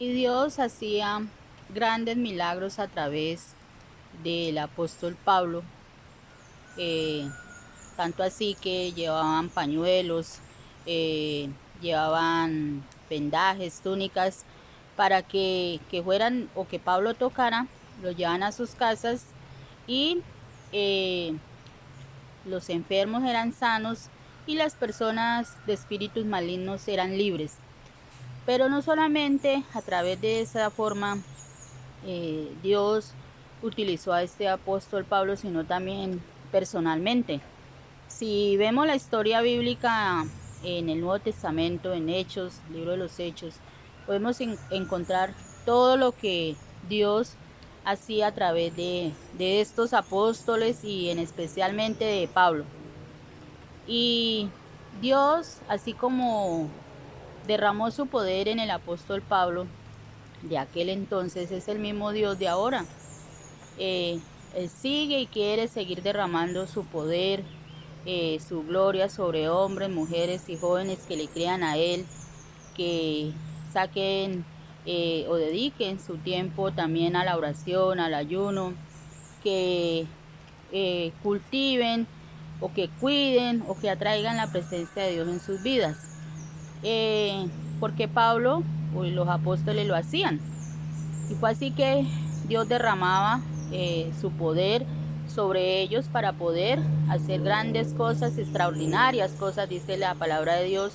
Y Dios hacía grandes milagros a través del apóstol Pablo, eh, tanto así que llevaban pañuelos, eh, llevaban vendajes, túnicas, para que fueran o que Pablo tocara, lo llevan a sus casas y eh, los enfermos eran sanos y las personas de espíritus malignos eran libres. Pero no solamente a través de esa forma Dios utilizó a este apóstol Pablo, sino también personalmente. Si vemos la historia bíblica en el Nuevo Testamento, en Hechos, libro de los Hechos, podemos encontrar todo lo que Dios hacía a través de estos apóstoles y en especialmente de Pablo. Y Dios, así como derramó su poder en el apóstol Pablo de aquel entonces, es el mismo Dios de ahora. eh, Él sigue y quiere seguir derramando su poder, su gloria sobre hombres, mujeres y jóvenes que le crean a Él, que saquen o dediquen su tiempo también a la oración, al ayuno, que cultiven o que cuiden o que atraigan la presencia de Dios en sus vidas. Eh, Porque Pablo y los apóstoles lo hacían. Y fue así que Dios derramaba su poder sobre ellos para poder hacer grandes cosas, extraordinarias cosas, dice la palabra de Dios,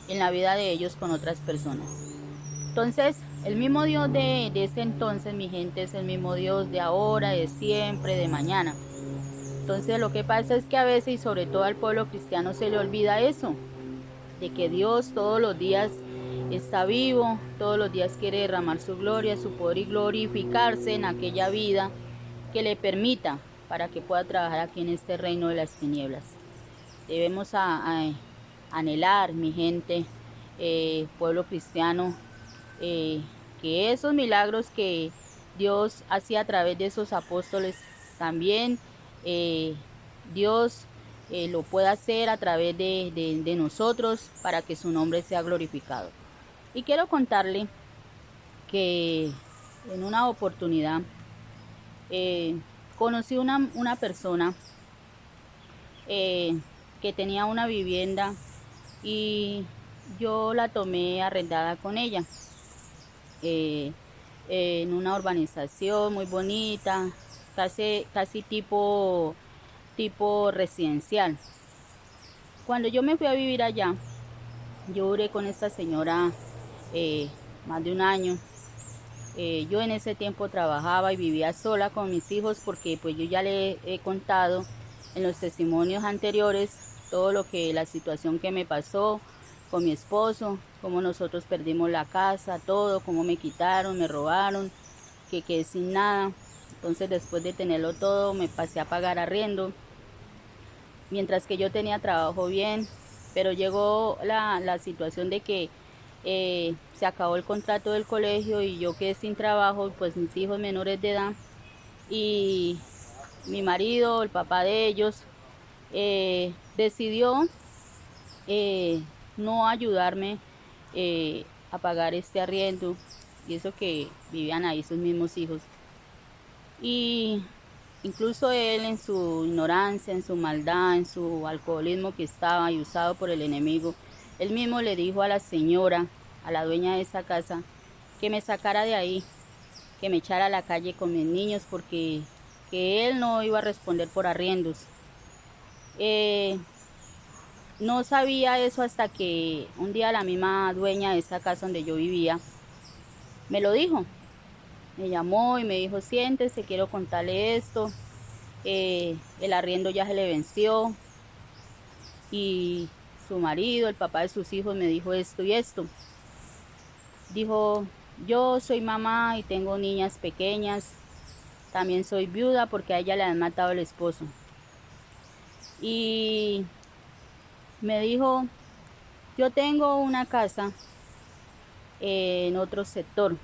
en la vida de ellos con otras personas. Entonces, el mismo Dios de ese entonces, mi gente, es el mismo Dios de ahora, de siempre, de mañana. Entonces, lo que pasa es que a veces, y sobre todo al pueblo cristiano, se le olvida eso, de que Dios todos los días está vivo, todos los días quiere derramar su gloria, su poder y glorificarse en aquella vida que le permita para que pueda trabajar aquí en este reino de las tinieblas. Debemos anhelar, mi gente, pueblo cristiano, eh, que esos milagros que Dios hacía a través de esos apóstoles también eh, Dios lo pueda hacer a través de nosotros para que su nombre sea glorificado. Y quiero contarle que en una oportunidad eh, conocí una persona eh, que tenía una vivienda y yo la tomé arrendada con ella eh, en una urbanización muy bonita, casi tipo residencial. Cuando yo me fui a vivir allá, yo duré con esta señora eh, más de un año. Yo en ese tiempo trabajaba y vivía sola con mis hijos porque pues yo ya le he contado en los testimonios anteriores todo lo que la situación que me pasó con mi esposo, cómo nosotros perdimos la casa, todo, cómo me quitaron, me robaron, que quedé sin nada. Entonces después de tenerlo todo me pasé a pagar arriendo, mientras que yo tenía trabajo bien, pero llegó la situación de que se acabó el contrato del colegio y yo quedé sin trabajo, pues mis hijos menores de edad y mi marido, el papá de ellos, decidió eh, no ayudarme a pagar este arriendo y eso que vivían ahí sus mismos hijos. Y incluso él en su ignorancia, en su maldad, en su alcoholismo que estaba y usado por el enemigo, él mismo le dijo a la señora, a la dueña de esa casa, que me sacara de ahí, que me echara a la calle con mis niños porque que él no iba a responder por arriendos. Eh, no sabía eso hasta que un día la misma dueña de esa casa donde yo vivía me lo dijo. Me llamó y me dijo, siéntese, quiero contarle esto. El arriendo ya se le venció y su marido, el papá de sus hijos, me dijo esto y esto. Dijo, yo soy mamá y tengo niñas pequeñas, también soy viuda porque a ella le han matado el esposo. Y me dijo, yo tengo una casa en otro sector.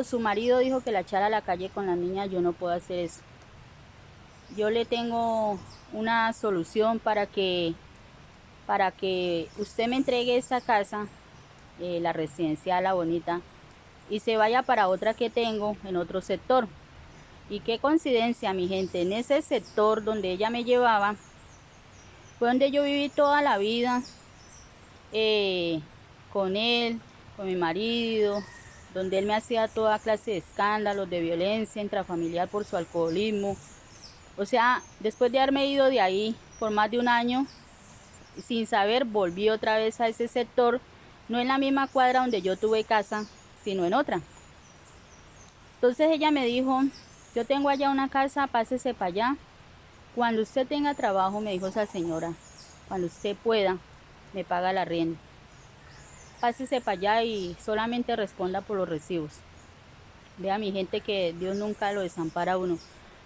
Su marido dijo que la echara a la calle con la niña, yo no puedo hacer eso. Yo le tengo una solución para que usted me entregue esa casa la residencial La Bonita, y se vaya para otra que tengo en otro sector. Y qué coincidencia, mi gente, en ese sector donde ella me llevaba, fue donde yo viví toda la vida, con él, con mi marido, donde él me hacía toda clase de escándalos, de violencia intrafamiliar por su alcoholismo. O sea, después de haberme ido de ahí por más de un año, sin saber, volví otra vez a ese sector, no en la misma cuadra donde yo tuve casa, sino en otra. Entonces ella me dijo, yo tengo allá una casa, pásese para allá. Cuando usted tenga trabajo, me dijo esa señora, cuando usted pueda, me paga la arriendo. Pásese para allá y solamente responda por los recibos. Vea, mi gente, que Dios nunca lo desampara a uno.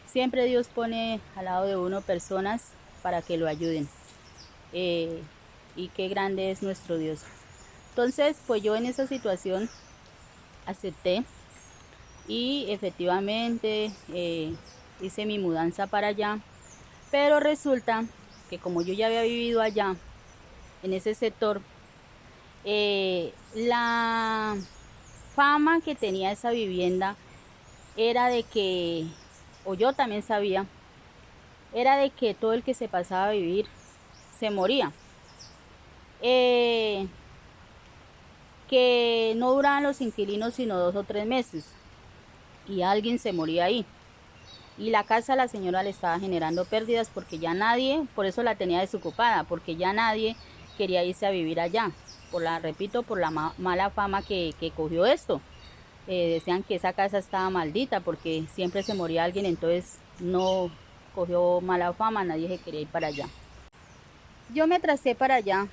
Siempre Dios pone al lado de uno personas para que lo ayuden. Y qué grande es nuestro Dios. Entonces, pues yo en esa situación acepté y efectivamente hice mi mudanza para allá. Pero resulta que como yo ya había vivido allá, en ese sector, la fama que tenía esa vivienda era de que, o yo también sabía, era de que todo el que se pasaba a vivir se moría. Que no duraban los inquilinos sino 2 o 3 meses y alguien se moría ahí. Y la casa a la señora le estaba generando pérdidas porque ya nadie, por eso la tenía desocupada, porque ya nadie quería irse a vivir allá. Repito, por la mala fama que cogió esto. Decían que esa casa estaba maldita porque siempre se moría alguien, entonces no cogió mala fama, nadie se quería ir para allá. Yo me tracé para allá,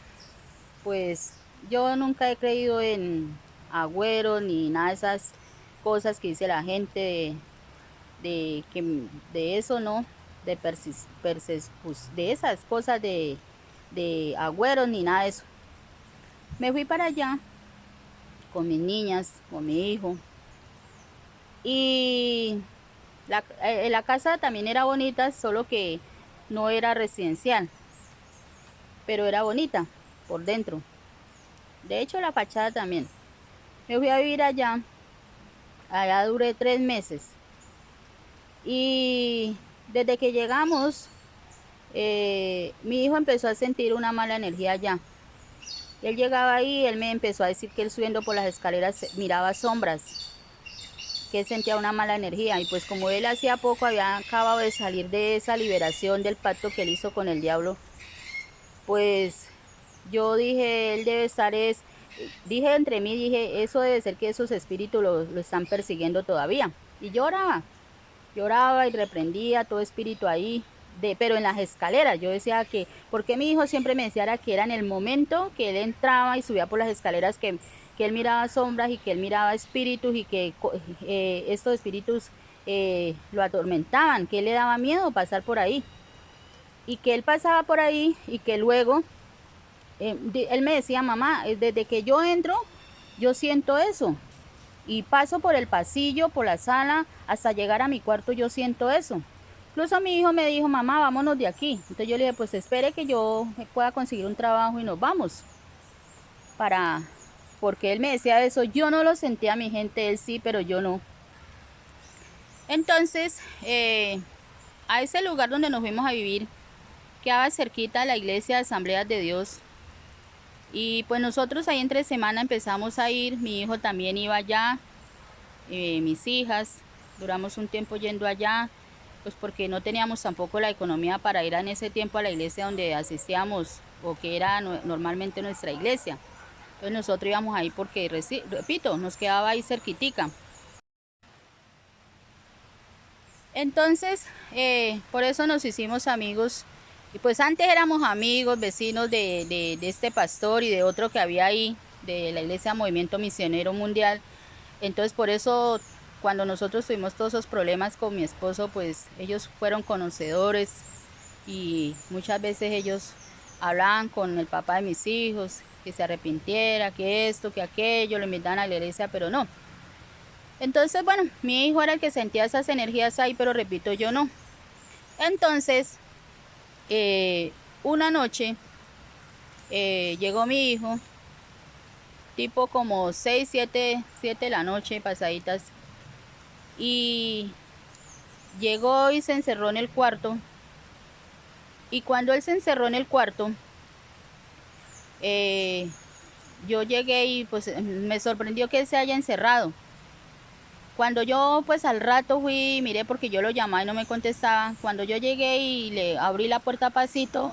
pues yo nunca he creído en agüeros ni nada de esas cosas que dice la gente de eso, no, de esas cosas de agüeros ni nada de eso. Me fui para allá con mis niñas, con mi hijo, y la casa también era bonita, solo que no era residencial, pero era bonita por dentro. De hecho, la fachada también. Me fui a vivir allá duré 3 meses. Y desde que llegamos, mi hijo empezó a sentir una mala energía allá. Él llegaba ahí y él me empezó a decir que él subiendo por las escaleras miraba sombras, que él sentía una mala energía. Y pues como él hacía poco había acabado de salir de esa liberación del pacto que él hizo con el diablo, pues yo dije, él debe estar dije entre mí, dije, eso debe ser que esos espíritus lo están persiguiendo todavía. Y lloraba y reprendía todo espíritu ahí, pero en las escaleras. Yo decía que, porque mi hijo siempre me decía que era en el momento que él entraba y subía por las escaleras que él miraba sombras y que él miraba espíritus y que estos espíritus lo atormentaban, que él le daba miedo pasar por ahí. Y que él pasaba por ahí y que luego él me decía, mamá, desde que yo entro, yo siento eso. Y paso por el pasillo, por la sala, hasta llegar a mi cuarto, yo siento eso. Incluso mi hijo me dijo, mamá, vámonos de aquí. Entonces yo le dije, pues espere que yo pueda conseguir un trabajo y nos vamos. Porque él me decía eso, yo no lo sentía, mi gente, él sí, pero yo no. Entonces, a ese lugar donde nos fuimos a vivir, quedaba cerquita de la iglesia de Asambleas de Dios. Y pues nosotros ahí entre semana empezamos a ir, mi hijo también iba allá, mis hijas, duramos un tiempo yendo allá, pues porque no teníamos tampoco la economía para ir en ese tiempo a la iglesia donde asistíamos o que era normalmente nuestra iglesia. Entonces nosotros íbamos ahí porque, repito, nos quedaba ahí cerquitica. Entonces, por eso nos hicimos amigos. Y pues antes éramos amigos, vecinos de este pastor y de otro que había ahí, de la iglesia Movimiento Misionero Mundial. Entonces por eso cuando nosotros tuvimos todos esos problemas con mi esposo, pues ellos fueron conocedores y muchas veces ellos hablaban con el papá de mis hijos, que se arrepintiera, que esto, que aquello, lo invitaban a la iglesia, pero no. Entonces, bueno, mi hijo era el que sentía esas energías ahí, pero repito, yo no. Entonces, una noche llegó mi hijo tipo como 6, 7 de la noche, pasaditas. Y llegó y se encerró en el cuarto. Y cuando él se encerró en el cuarto, yo llegué y pues me sorprendió que él se haya encerrado. Cuando yo pues al rato fui, miré porque yo lo llamaba y no me contestaba. Cuando yo llegué y le abrí la puerta pasito,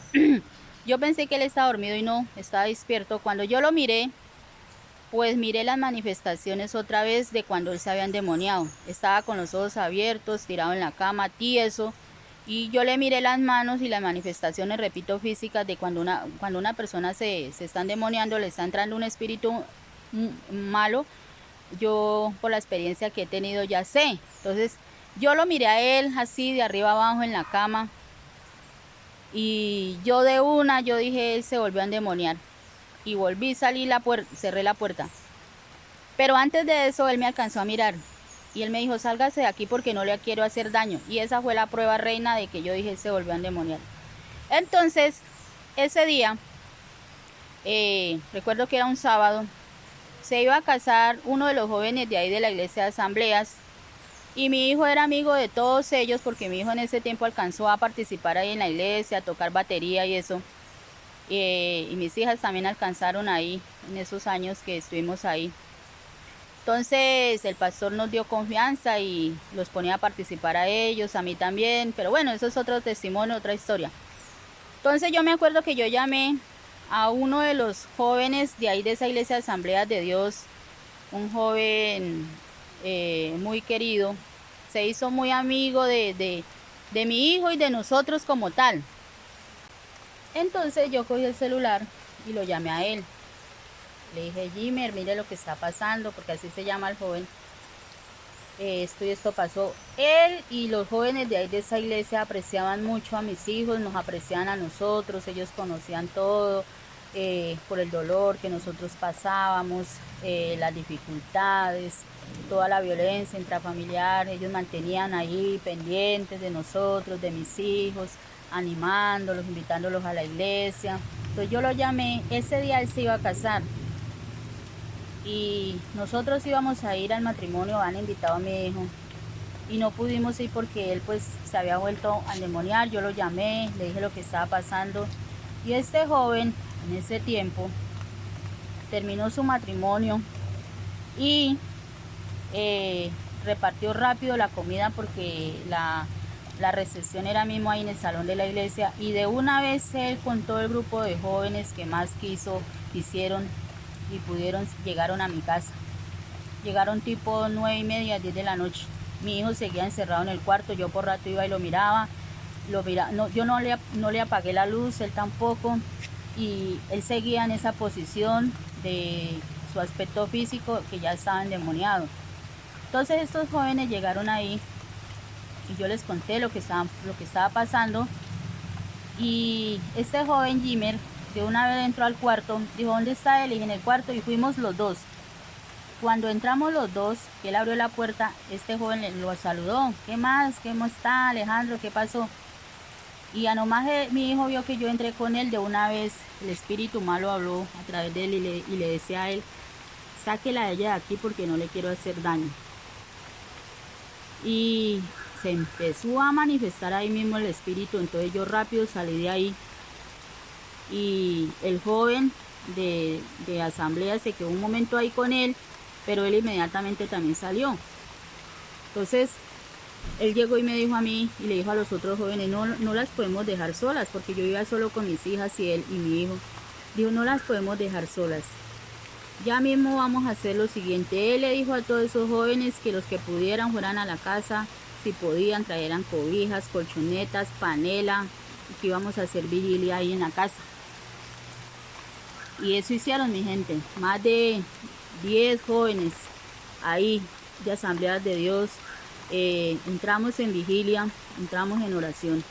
yo pensé que él estaba dormido y no, estaba despierto. Cuando yo lo miré, pues miré las manifestaciones otra vez de cuando él se había endemoniado. Estaba con los ojos abiertos, tirado en la cama, tieso. Y yo le miré las manos y las manifestaciones, repito, físicas de cuando una persona se está endemoniando, le está entrando un espíritu malo. Yo por la experiencia que he tenido ya sé. Entonces yo lo miré a él así de arriba abajo en la cama. Y yo yo dije, él se volvió a endemoniar. Y volví, salí cerré la puerta. Pero antes de eso él me alcanzó a mirar y él me dijo, sálgase de aquí porque no le quiero hacer daño. Y esa fue la prueba reina de que yo dije, se volvió a endemoniar. Entonces, ese día, recuerdo que era un sábado, se iba a casar uno de los jóvenes de ahí de la iglesia de asambleas. Y mi hijo era amigo de todos ellos porque mi hijo en ese tiempo alcanzó a participar ahí en la iglesia, a tocar batería y eso. Y mis hijas también alcanzaron ahí en esos años que estuvimos ahí. Entonces el pastor nos dio confianza y los ponía a participar a ellos, a mí también, pero bueno, eso es otro testimonio, otra historia. Entonces yo me acuerdo que yo llamé a uno de los jóvenes de ahí de esa iglesia de Asambleas de Dios, un joven muy querido, se hizo muy amigo de mi hijo y de nosotros como tal. Entonces yo cogí el celular y lo llamé a él. Le dije, Jimmer, mire lo que está pasando, porque así se llama el joven. Esto y esto pasó. Él y los jóvenes de ahí de esa iglesia apreciaban mucho a mis hijos, nos apreciaban a nosotros, ellos conocían todo, por el dolor que nosotros pasábamos, las dificultades, toda la violencia intrafamiliar. Ellos mantenían ahí pendientes de nosotros, de mis hijos, animándolos, invitándolos a la iglesia. Entonces yo lo llamé, ese día él se iba a casar. Y nosotros íbamos a ir al matrimonio, han invitado a mi hijo y no pudimos ir porque él pues se había vuelto a endemoniar. Yo lo llamé, le dije lo que estaba pasando y este joven en ese tiempo terminó su matrimonio y repartió rápido la comida porque la recepción era mismo ahí en el salón de la iglesia, y de una vez él con todo el grupo de jóvenes que más quisieron y llegaron a mi casa. Llegaron tipo 9:30, 10 de la noche. Mi hijo seguía encerrado en el cuarto, yo por rato iba y lo miraba. No, yo no le apagué la luz, él tampoco, y él seguía en esa posición de su aspecto físico que ya estaba endemoniado. Entonces estos jóvenes llegaron ahí y yo les conté lo que estaba pasando, y este joven Jimmer de una vez entró al cuarto, dijo, ¿dónde está él? Y dije, en el cuarto, y fuimos los dos. Cuando entramos los dos, que él abrió la puerta, este joven lo saludó. ¿Qué más? ¿Cómo está, Alejandro? ¿Qué pasó? Y a nomás mi hijo vio que yo entré con él, de una vez el espíritu malo habló a través de él y le decía a él, sáquela a ella de aquí porque no le quiero hacer daño. Y se empezó a manifestar ahí mismo el espíritu, entonces yo rápido salí de ahí. Y el joven de asamblea se quedó un momento ahí con él, pero él inmediatamente también salió. Entonces él llegó y me dijo a mí y le dijo a los otros jóvenes, no las podemos dejar solas, porque yo iba solo con mis hijas y él y mi hijo. Dijo, no las podemos dejar solas, ya mismo vamos a hacer lo siguiente. Él le dijo a todos esos jóvenes que los que pudieran fueran a la casa, si podían trajeran cobijas, colchonetas, panela, y que íbamos a hacer vigilia ahí en la casa. Y eso hicieron, mi gente, más de 10 jóvenes ahí de Asambleas de Dios. Entramos en vigilia, entramos en oración.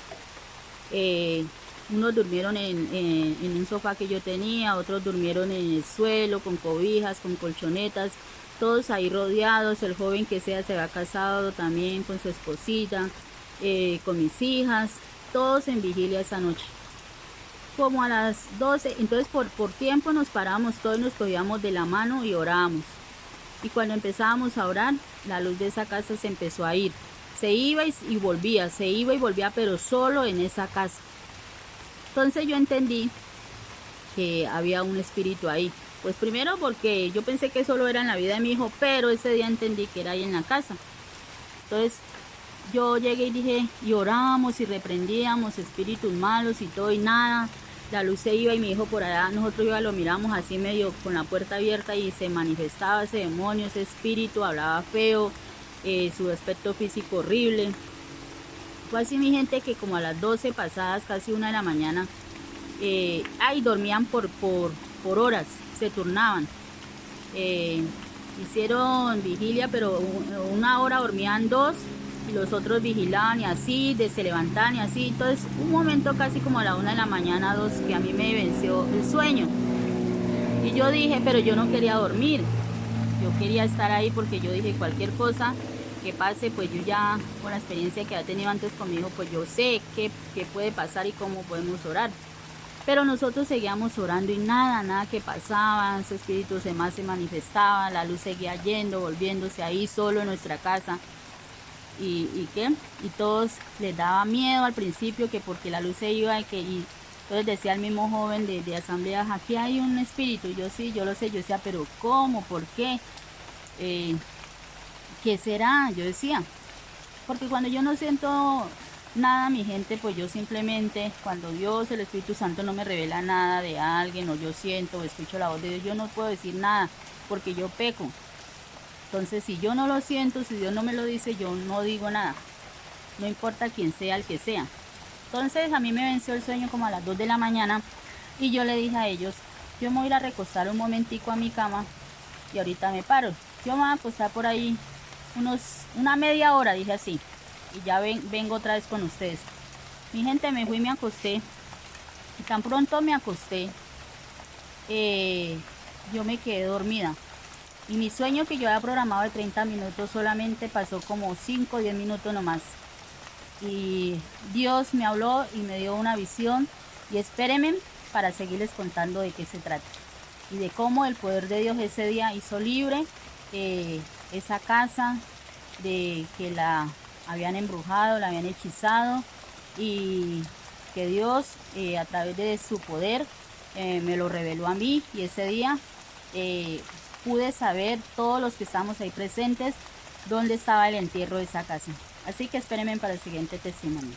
Unos durmieron en un sofá que yo tenía, otros durmieron en el suelo con cobijas, con colchonetas, todos ahí rodeados. El joven que se había casado también con su esposita, con mis hijas, todos en vigilia esa noche. como a las 12, entonces por tiempo nos parábamos todos, nos cogíamos de la mano y orábamos. Y cuando empezábamos a orar, la luz de esa casa se empezó a ir. Se iba y volvía, se iba y volvía, pero solo en esa casa. Entonces yo entendí que había un espíritu ahí. Pues primero porque yo pensé que solo era en la vida de mi hijo, pero ese día entendí que era ahí en la casa. Entonces yo llegué y dije, y oramos y reprendíamos espíritus malos y todo y nada. La luz se iba y mi hijo por allá, nosotros lo miramos así medio con la puerta abierta y se manifestaba ese demonio, ese espíritu, hablaba feo, su aspecto físico horrible. Fue así mi gente que como a las 12 pasadas, casi 1 de la mañana, dormían por horas, se turnaban. Hicieron vigilia, pero una hora dormían 2 y los otros vigilaban y así, se levantaban y así. Entonces un momento casi como a la 1 de la mañana, 2, que a mí me venció el sueño. Y yo dije, pero yo no quería dormir, yo quería estar ahí porque yo dije cualquier cosa que pase, pues yo ya con la experiencia que había tenido antes conmigo, pues yo sé qué puede pasar y cómo podemos orar. Pero nosotros seguíamos orando y nada que pasaba, ese espíritu se manifestaba, la luz seguía yendo, volviéndose ahí solo en nuestra casa. Y todos les daba miedo al principio, que porque la luz se iba y entonces decía el mismo joven de asamblea, aquí hay un espíritu. Y yo sí, yo lo sé, yo decía, pero ¿cómo? ¿Por qué? ¿Qué será? Yo decía, porque cuando yo no siento nada, mi gente, pues yo simplemente, cuando Dios, el Espíritu Santo no me revela nada de alguien, o yo siento o escucho la voz de Dios, yo no puedo decir nada, porque yo peco. Entonces, si yo no lo siento, si Dios no me lo dice, yo no digo nada, no importa quién sea el que sea. Entonces, a mí me venció el sueño como a las 2 de la mañana, y yo le dije a ellos, yo me voy a ir a recostar un momentico a mi cama, y ahorita me paro. Yo me voy a acostar por ahí una media hora, dije así, y ya vengo otra vez con ustedes. Mi gente, me fui y me acosté, y tan pronto me acosté, yo me quedé dormida, y mi sueño que yo había programado de 30 minutos solamente pasó como 5 o 10 minutos nomás, y Dios me habló y me dio una visión, y espérenme para seguirles contando de qué se trata, y de cómo el poder de Dios ese día hizo libre esa casa, de que la habían embrujado, la habían hechizado, y que Dios a través de su poder me lo reveló a mí, y ese día pude saber, todos los que estamos ahí presentes, dónde estaba el entierro de esa casa. Así que espérenme para el siguiente testimonio.